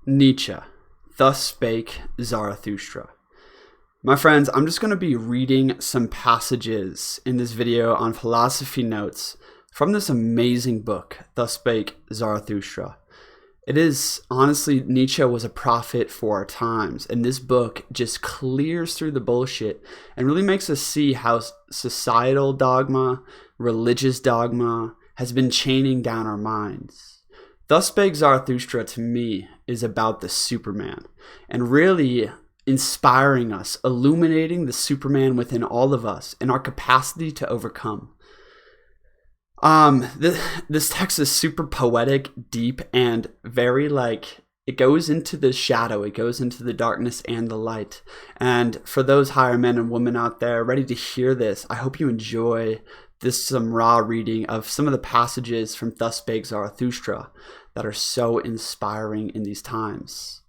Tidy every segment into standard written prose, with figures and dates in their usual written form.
Nietzsche, thus spake Zarathustra. My friends, I'm just going to be reading some passages in this video on philosophy notes from this amazing book, Thus Spake Zarathustra. It is, honestly, Nietzsche was a prophet for our times, and this book just clears through the bullshit and really makes us see how societal dogma, religious dogma has been chaining down our minds. Thus Spake Zarathustra, to me, is about the Superman, and really inspiring us, illuminating the Superman within all of us and our capacity to overcome. This text is super poetic, deep, and very it goes into the shadow, it goes into the darkness and the light. And for those higher men and women out there ready to hear this, I hope you enjoy some raw reading of some of the passages from Thus Spake Zarathustra that are so inspiring in these times.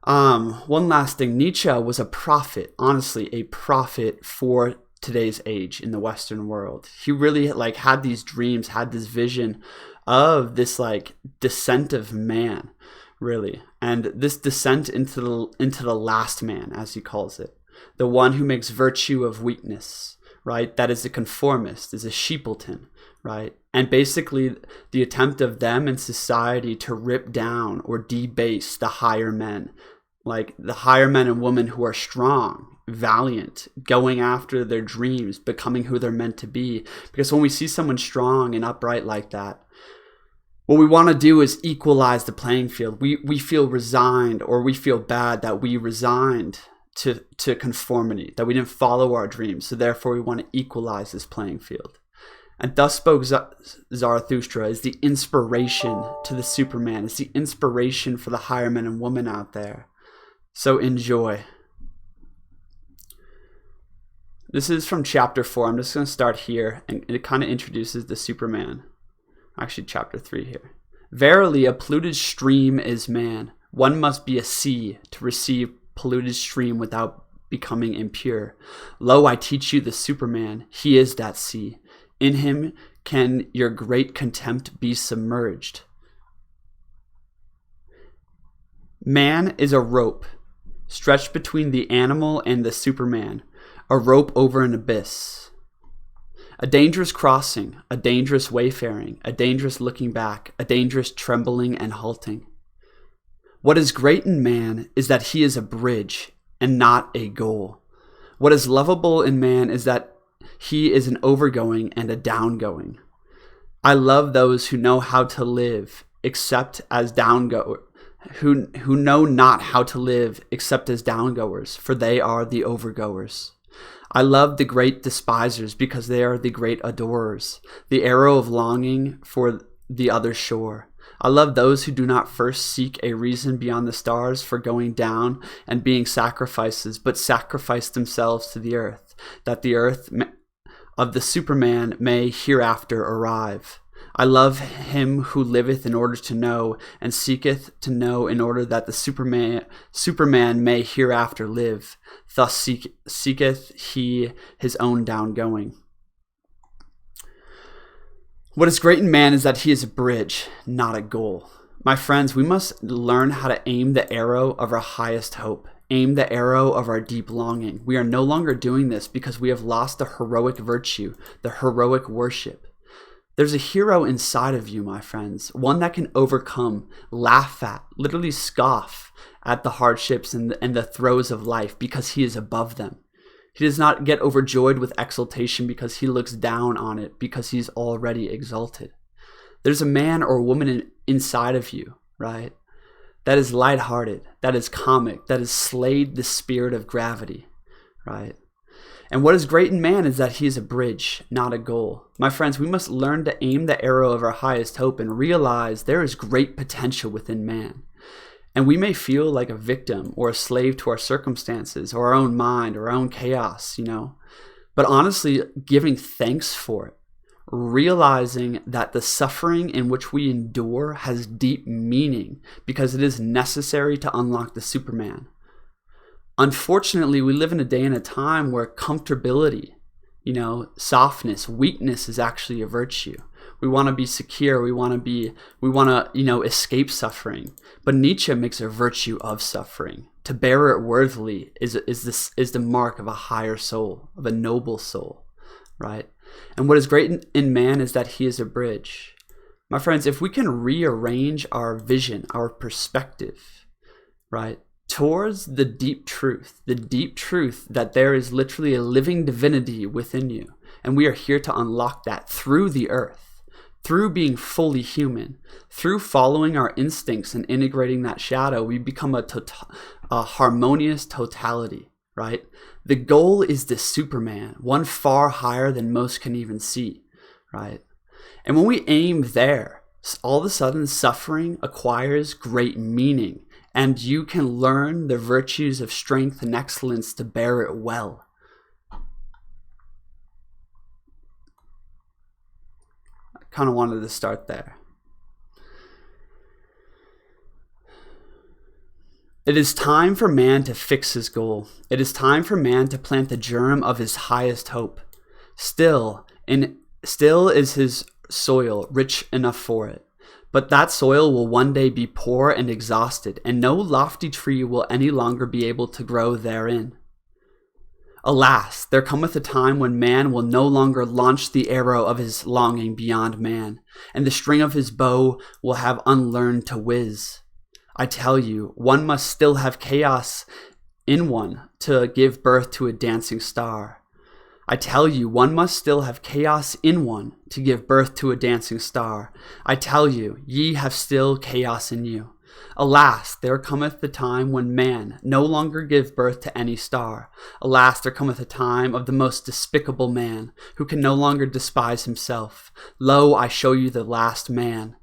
One last thing, Nietzsche was a prophet, honestly, a prophet for today's age in the Western world. He really had these dreams, had this vision of this descent of man, really, and this descent into the last man, as he calls it, the one who makes virtue of weakness, right? That is a conformist, is a sheepleton, right? And basically the attempt of them in society to rip down or debase the higher men, like the higher men and women who are strong, valiant, going after their dreams, becoming who they're meant to be. Because when we see someone strong and upright like that, what we want to do is equalize the playing field. We feel resigned, or we feel bad that we resigned to conformity, that we didn't follow our dreams. So therefore we want to equalize this playing field. And Thus Spoke Zarathustra is the inspiration to the Superman. It's the inspiration for the higher men and women out there. So enjoy. This is from chapter 4. I'm just going to start here, and it kind of introduces the Superman. Actually, chapter 3 here. Verily, a polluted stream is man. One must be a sea to receive polluted stream without becoming impure. Lo, I teach you the Superman. He is that sea. In him can your great contempt be submerged. Man is a rope stretched between the animal and the Superman, a rope over an abyss. A dangerous crossing, a dangerous wayfaring, a dangerous looking back, a dangerous trembling and halting. What is great in man is that he is a bridge and not a goal. What is lovable in man is that he is an overgoing and a downgoing. I love those who know how to live except as downgoers, who know not how to live except as downgoers, for they are the overgoers. I love the great despisers because they are the great adorers, the arrow of longing for the other shore. I love those who do not first seek a reason beyond the stars for going down and being sacrifices, but sacrifice themselves to the earth, that the earth of the Superman may hereafter arrive. I love him who liveth in order to know, and seeketh to know in order that the Superman may hereafter live. Thus seeketh he his own downgoing. What is great in man is that he is a bridge, not a goal. My friends, we must learn how to aim the arrow of our highest hope. Aim the arrow of our deep longing. We are no longer doing this because we have lost the heroic virtue, the heroic worship. There's a hero inside of you, my friends, one that can overcome, laugh at, literally scoff at the hardships and the throes of life because he is above them. He does not get overjoyed with exaltation because he looks down on it because he's already exalted. There's a man or woman inside of you, right? That is lighthearted, that is comic, that has slayed the spirit of gravity, right? And what is great in man is that he is a bridge, not a goal. My friends, we must learn to aim the arrow of our highest hope and realize there is great potential within man. And we may feel like a victim or a slave to our circumstances or our own mind or our own chaos, but honestly, giving thanks for it, realizing that the suffering in which we endure has deep meaning because it is necessary to unlock the Superman. Unfortunately, we live in a day and a time where comfortability, softness, weakness is actually a virtue, We want to be secure. We want to, escape suffering. But Nietzsche makes a virtue of suffering. To bear it worthily is the mark of a higher soul, of a noble soul, right? And what is great in man is that he is a bridge. My friends, if we can rearrange our vision, our perspective, right, towards the deep truth that there is literally a living divinity within you, and we are here to unlock that through the earth, through being fully human, through following our instincts and integrating that shadow, we become a harmonious totality, right? The goal is the Superman, one far higher than most can even see, right? And when we aim there, all of a sudden suffering acquires great meaning, and you can learn the virtues of strength and excellence to bear it well. I kind of wanted to start there. It is time for man to fix his goal. It is time for man to plant the germ of his highest hope. Still is his soil rich enough for it. But that soil will one day be poor and exhausted, and no lofty tree will any longer be able to grow therein. Alas, there cometh a time when man will no longer launch the arrow of his longing beyond man, and the string of his bow will have unlearned to whiz. I tell you, one must still have chaos in one to give birth to a dancing star. I tell you, one must still have chaos in one to give birth to a dancing star. I tell you, ye have still chaos in you. Alas, there cometh the time when man no longer give birth to any star. Alas, there cometh a time of the most despicable man, who can no longer despise himself. Lo, I show you the last man,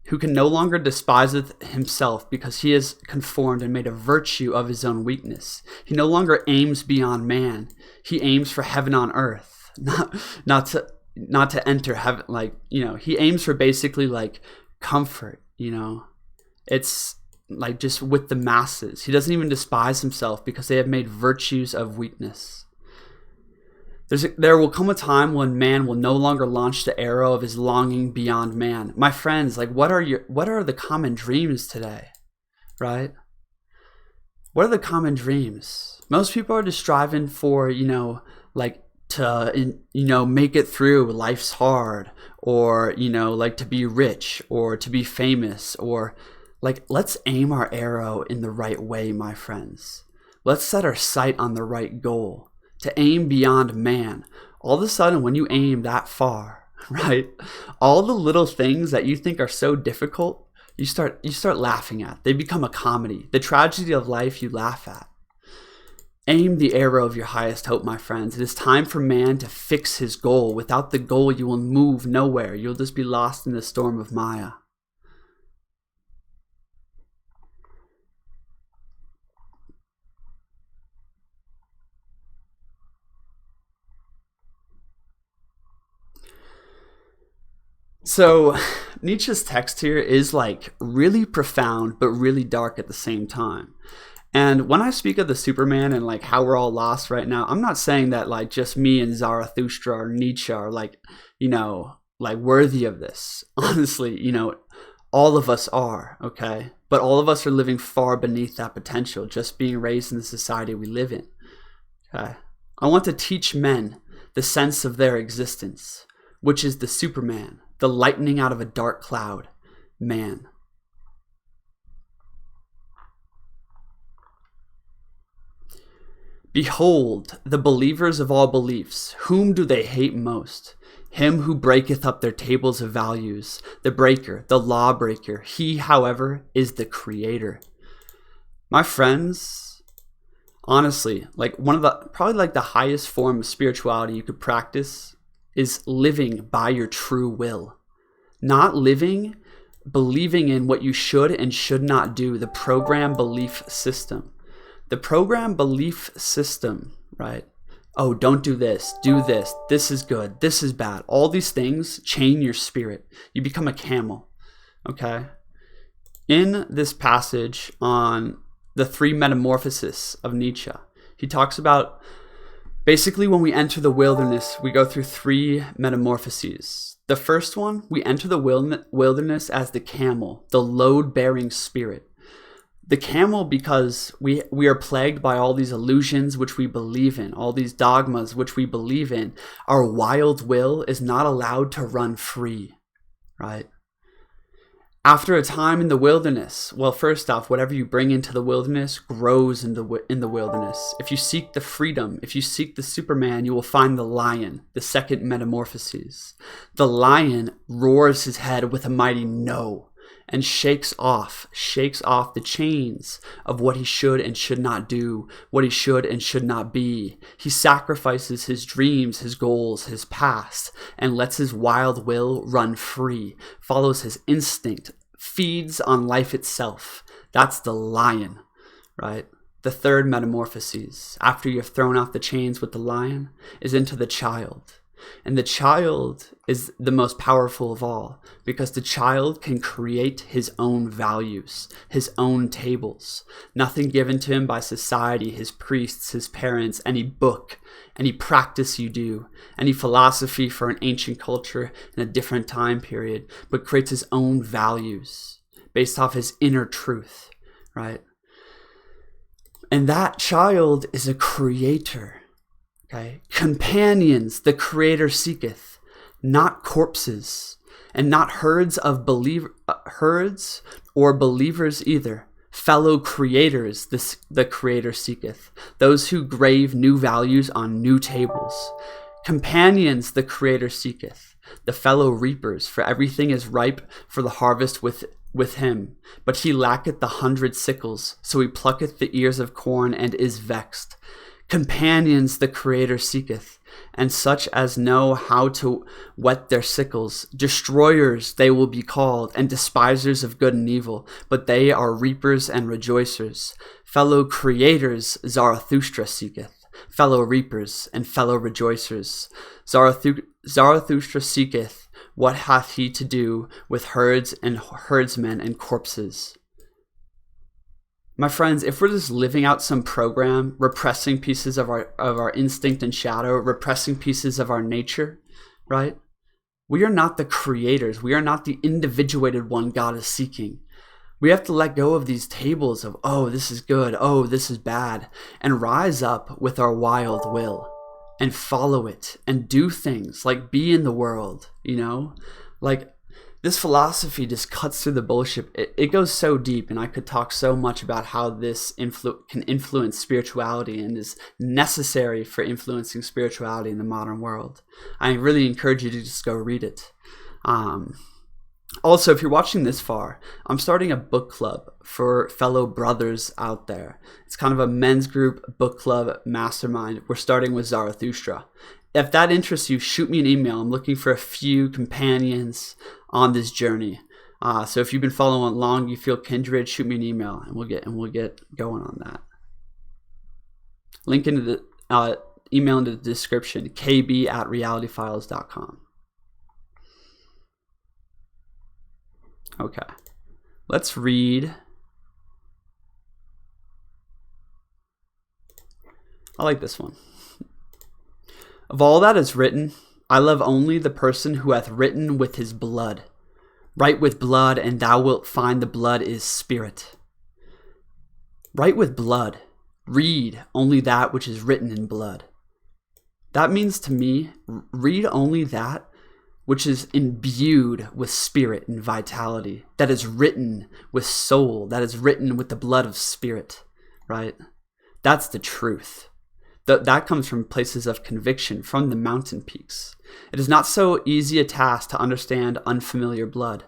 who can no longer despiseth himself, because he is conformed and made a virtue of his own weakness. He no longer aims beyond man. He aims for heaven on earth, not to enter heaven. He aims for basically comfort, It's like just with the masses. He doesn't even despise himself because they have made virtues of weakness. There will come a time when man will no longer launch the arrow of his longing beyond man. My friends, what are the common dreams today, right? What are the common dreams? Most people are just striving for, to make it through. Life's hard, or to be rich, or to be famous, or let's aim our arrow in the right way, my friends. Let's set our sight on the right goal. To aim beyond man. All of a sudden, when you aim that far, right, all the little things that you think are so difficult, you start laughing at. They become a comedy. The tragedy of life you laugh at. Aim the arrow of your highest hope, my friends. It is time for man to fix his goal. Without the goal, you will move nowhere. You'll just be lost in the storm of Maya. So Nietzsche's text here is really profound, but really dark at the same time. And when I speak of the Superman and how we're all lost right now, I'm not saying that just me and Zarathustra or Nietzsche are worthy of this. Honestly, all of us are, okay? But all of us are living far beneath that potential, just being raised in the society we live in, okay? I want to teach men the sense of their existence, which is the Superman, the lightning out of a dark cloud, man. Behold, the believers of all beliefs, whom do they hate most? Him who breaketh up their tables of values, the breaker, the lawbreaker. He, however, is the creator. My friends, honestly, one of the the highest form of spirituality you could practice is living by your true will. Not believing in what you should and should not do, the program belief system. The program belief system, right? Oh, don't do this, this is good, this is bad. All these things chain your spirit. You become a camel, okay? In this passage on the three metamorphoses of Nietzsche, he talks about Basically, when we enter the wilderness, we go through 3 metamorphoses. The first one, we enter the wilderness as the camel, the load-bearing spirit. The camel, because we are plagued by all these illusions which we believe in, all these dogmas which we believe in. Our wild will is not allowed to run free, right? After a time in the wilderness, well, first off, whatever you bring into the wilderness grows in the wilderness. If you seek the freedom, if you seek the Superman, you will find the lion, the second metamorphoses. The lion roars his head with a mighty no and shakes off the chains of what he should and should not do, what he should and should not be. He sacrifices his dreams, his goals, his past, and lets his wild will run free, follows his instinct, feeds on life itself. That's the lion, right? The third metamorphoses, after you've thrown off the chains with the lion, is into the child. And the child is the most powerful of all, because the child can create his own values, his own tables. Nothing given to him by society, his priests, his parents, any book, any practice you do, any philosophy for an ancient culture in a different time period, but creates his own values based off his inner truth, right? And that child is a creator. Okay. Companions the Creator seeketh, not corpses, and not herds or believers either. Fellow creators the Creator seeketh, those who grave new values on new tables. Companions the Creator seeketh, the fellow reapers, for everything is ripe for the harvest with him. But he lacketh the 100 sickles, so he plucketh the ears of corn and is vexed. Companions the Creator seeketh, and such as know how to whet their sickles. Destroyers they will be called, and despisers of good and evil, but they are reapers and rejoicers. Fellow creators Zarathustra seeketh, fellow reapers and fellow rejoicers. Zarathustra seeketh, what hath he to do with herds and herdsmen and corpses? My friends, if we're just living out some program, repressing pieces of our instinct and shadow, repressing pieces of our nature, right? We are not the creators. We are not the individuated one God is seeking. We have to let go of these tables of, oh, this is good, oh, this is bad, and rise up with our wild will and follow it and do things like be in the world, you know? Like, this philosophy just cuts through the bullshit. It goes so deep, and I could talk so much about how this can influence spirituality and is necessary for influencing spirituality in the modern world. I really encourage you to just go read it. Also, if you're watching this far, I'm starting a book club for fellow brothers out there. It's kind of a men's group book club mastermind. We're starting with Zarathustra. If that interests you, shoot me an email. I'm looking for a few companions on this journey. So if you've been following along, you feel kindred, shoot me an email, and we'll get going on that. Link into the email into the description, kb@realityfiles.com. Okay, let's read. I like this one. Of all that is written, I love only the person who hath written with his blood. Write with blood, and thou wilt find the blood is spirit. Write with blood. Read only that which is written in blood. That means to me, read only that which is imbued with spirit and vitality, that is written with soul, that is written with the blood of spirit, right? That's the truth. That comes from places of conviction, from the mountain peaks. It is not so easy a task to understand unfamiliar blood.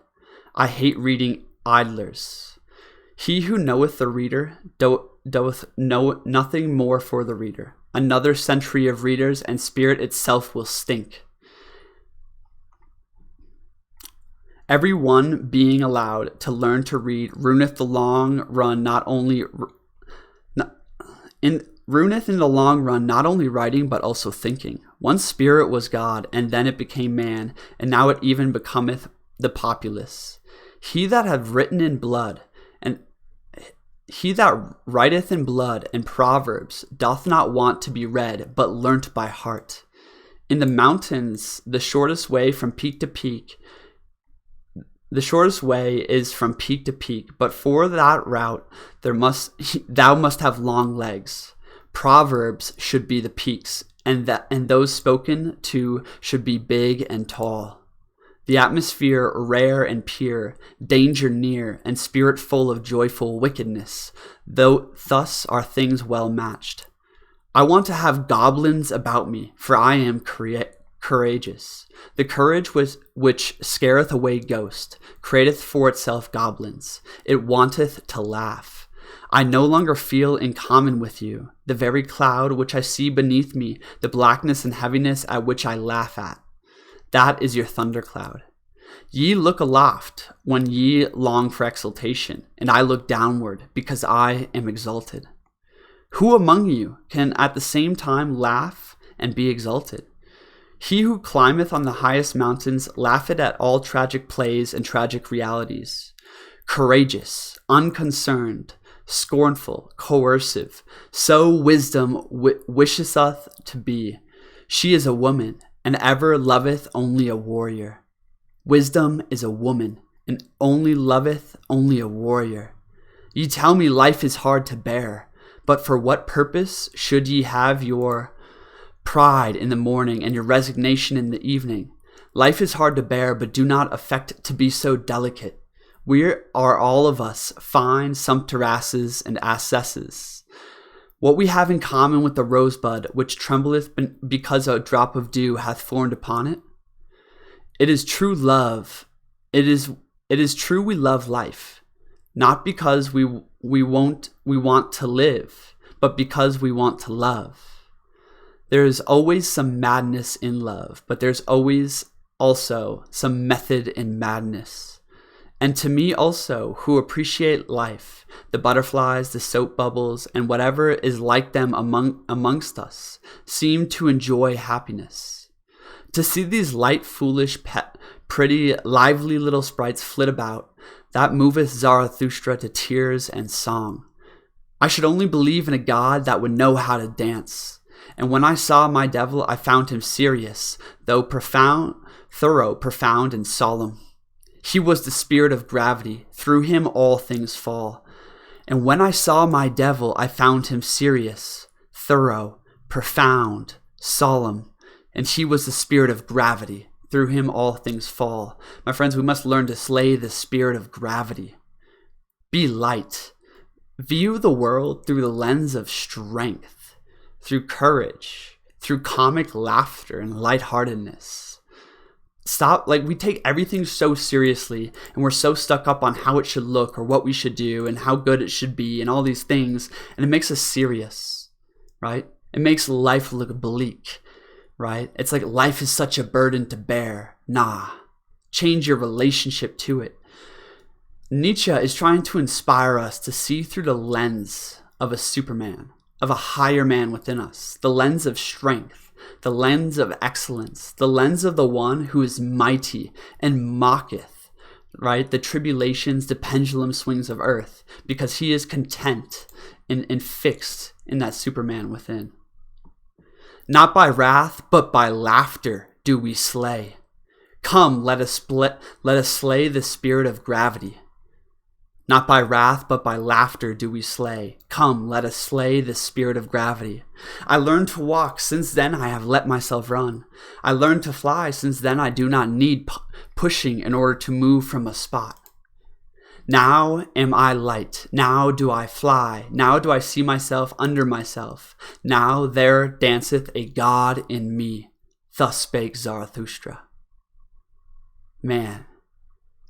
I hate reading idlers. He who knoweth the reader doth know nothing more for the reader. Another century of readers, and spirit itself will stink. Every one being allowed to learn to read ruineth the long run ruineth in the long run not only writing but also thinking. One spirit was God, and then it became man, and now it even becometh the populace. He that hath written in blood, He that writeth in blood and proverbs doth not want to be read, but learnt by heart. In the mountains, the shortest way from peak to peak, the shortest way is from peak to peak, but for that route thou must have long legs. Proverbs should be the peaks, and those spoken to should be big and tall. The atmosphere rare and pure, danger near, and spirit full of joyful wickedness, though thus are things well matched. I want to have goblins about me, for I am courageous. The courage which scareth away ghost, createth for itself goblins. It wanteth to laugh. I no longer feel in common with you, the very cloud which I see beneath me, the blackness and heaviness at which I laugh at. That is your thundercloud. Ye look aloft when ye long for exaltation, and I look downward because I am exalted. Who among you can at the same time laugh and be exalted? He who climbeth on the highest mountains laugheth at all tragic plays and tragic realities. Courageous, unconcerned, scornful, coercive, so wisdom wisheth to be. She is a woman, and ever loveth only a warrior. Wisdom is a woman, and only loveth only a warrior. Ye tell me life is hard to bear, but for what purpose should ye have your pride in the morning and your resignation in the evening? Life is hard to bear, but do not affect to be so delicate. We are all of us fine sumpterasses and assesses. What we have in common with the rosebud, which trembleth because a drop of dew hath formed upon it? It is true love. It is true we love life, not because we want to live, but because we want to love. There is always some madness in love, but there's always also some method in madness. And to me also, who appreciate life, the butterflies, the soap bubbles, and whatever is like them amongst us, seem to enjoy happiness. To see these light, foolish, pretty, lively little sprites flit about, that moveth Zarathustra to tears and song. I should only believe in a God that would know how to dance. And when I saw my devil, I found him serious, though thorough, profound, and solemn. He was the spirit of gravity. Through him all things fall. And when I saw my devil, I found him serious, thorough, profound, solemn. And he was the spirit of gravity. Through him all things fall. My friends, we must learn to slay the spirit of gravity. Be light. View the world through the lens of strength, through courage, through comic laughter and lightheartedness. Stop, we take everything so seriously, and we're so stuck up on how it should look or what we should do and how good it should be and all these things, and it makes us serious, right? It makes life look bleak, right? It's like life is such a burden to bear. Nah, change your relationship to it. Nietzsche is trying to inspire us to see through the lens of a Superman, of a higher man within us, the lens of strength, the lens of excellence, the lens of the one who is mighty and mocketh, right? The tribulations, the pendulum swings of earth, because he is content and fixed in that Superman within. Not by wrath, but by laughter do we slay. Come, let us slay the spirit of gravity. Not by wrath, but by laughter do we slay. Come, let us slay the spirit of gravity. I learned to walk, since then I have let myself run. I learned to fly, since then I do not need pushing in order to move from a spot. Now am I light, now do I fly, now do I see myself under myself. Now there danceth a God in me. Thus spake Zarathustra. Man,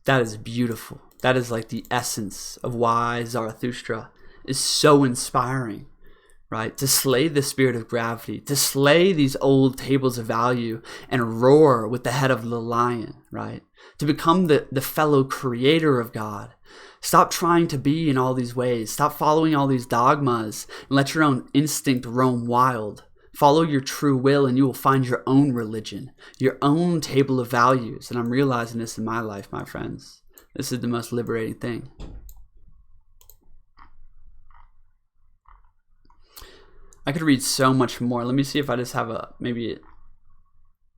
that is beautiful. That is like the essence of why Zarathustra is so inspiring, right? To slay the spirit of gravity, to slay these old tables of value and roar with the head of the lion, right? To become the fellow creator of God. Stop trying to be in all these ways. Stop following all these dogmas and let your own instinct roam wild. Follow your true will and you will find your own religion, your own table of values. And I'm realizing this in my life, my friends. This is the most liberating thing. I could read so much more. Let me see if I just have maybe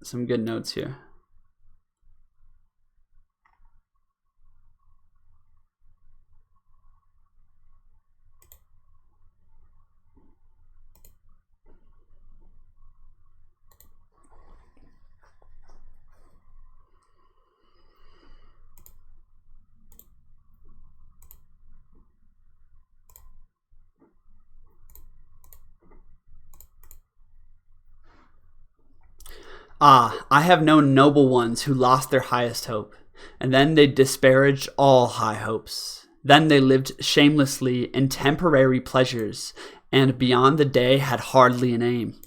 some good notes here. Ah, I have known noble ones who lost their highest hope, and then they disparaged all high hopes. Then they lived shamelessly in temporary pleasures, and beyond the day had hardly an aim.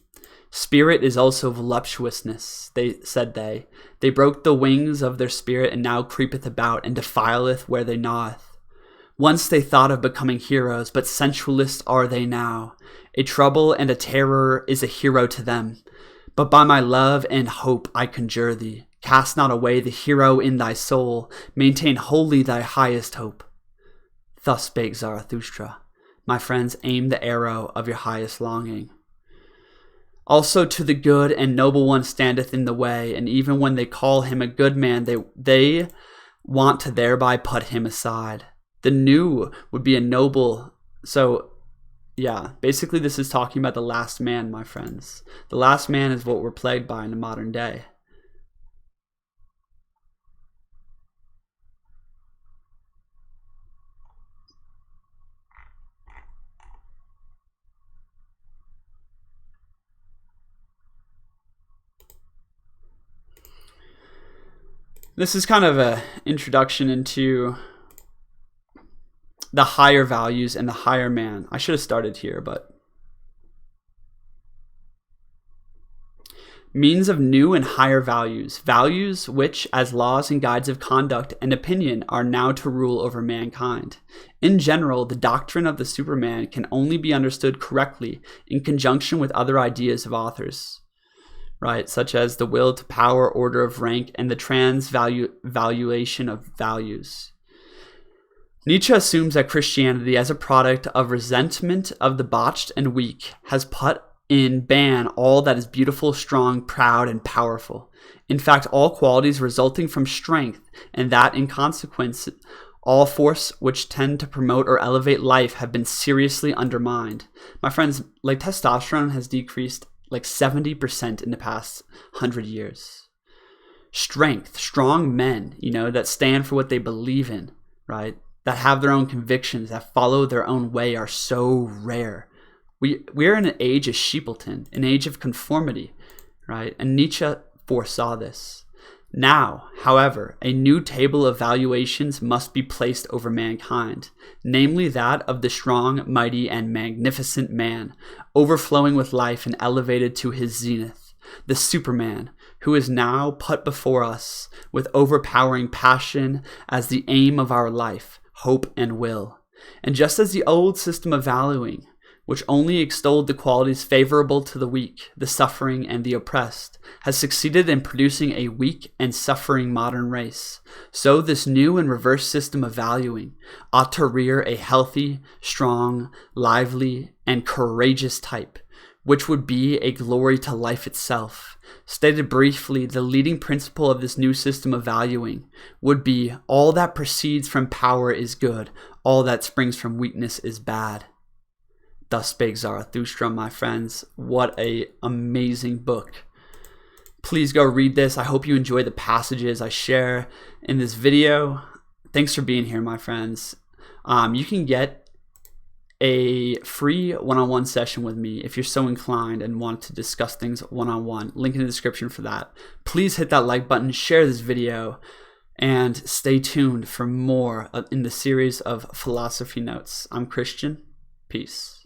Spirit is also voluptuousness, said they. They broke the wings of their spirit, and now creepeth about, and defileth where they gnaweth. Once they thought of becoming heroes, but sensualists are they now. A trouble and a terror is a hero to them. But by my love and hope I conjure thee, cast not away the hero in thy soul, maintain wholly thy highest hope. Thus spake Zarathustra. My friends, aim the arrow of your highest longing. Also to the good and noble one standeth in the way, and even when they call him a good man, they want to thereby put him aside. The new would be a noble, yeah, basically this is talking about the last man, my friends. The last man is what we're plagued by in the modern day. This is kind of an introduction into the higher values and the higher man. I should have started here, but means of new and higher values, values which as laws and guides of conduct and opinion are now to rule over mankind. In general, the doctrine of the Superman can only be understood correctly in conjunction with other ideas of authors, right, such as the will to power, order of rank, and the transvaluation of values. Nietzsche assumes that Christianity, as a product of resentment of the botched and weak, has put in ban all that is beautiful, strong, proud, and powerful. In fact, all qualities resulting from strength, and that in consequence, all force which tend to promote or elevate life have been seriously undermined. My friends, like testosterone has decreased like 70% in the past 100 years. Strength, strong men, that stand for what they believe in, right? That have their own convictions, that follow their own way are so rare. We're in an age of sheepleton, an age of conformity, right? And Nietzsche foresaw this. Now, however, a new table of valuations must be placed over mankind, namely that of the strong, mighty, and magnificent man, overflowing with life and elevated to his zenith, the Superman, who is now put before us with overpowering passion as the aim of our life, hope, and will. And just as the old system of valuing, which only extolled the qualities favorable to the weak, the suffering, and the oppressed, has succeeded in producing a weak and suffering modern race, so this new and reverse system of valuing ought to rear a healthy, strong, lively, and courageous type, which would be a glory to life itself. Stated briefly, the leading principle of this new system of valuing would be all that proceeds from power is good, all that springs from weakness is bad. Thus spake Zarathustra, my friends. What an amazing book. Please go read this. I hope you enjoy the passages I share in this video. Thanks for being here, my friends. You can get a free one-on-one session with me if you're so inclined and want to discuss things one-on-one. Link in the description for that. Please hit that like button, share this video, and stay tuned for more in the series of philosophy notes. I'm Christian. Peace.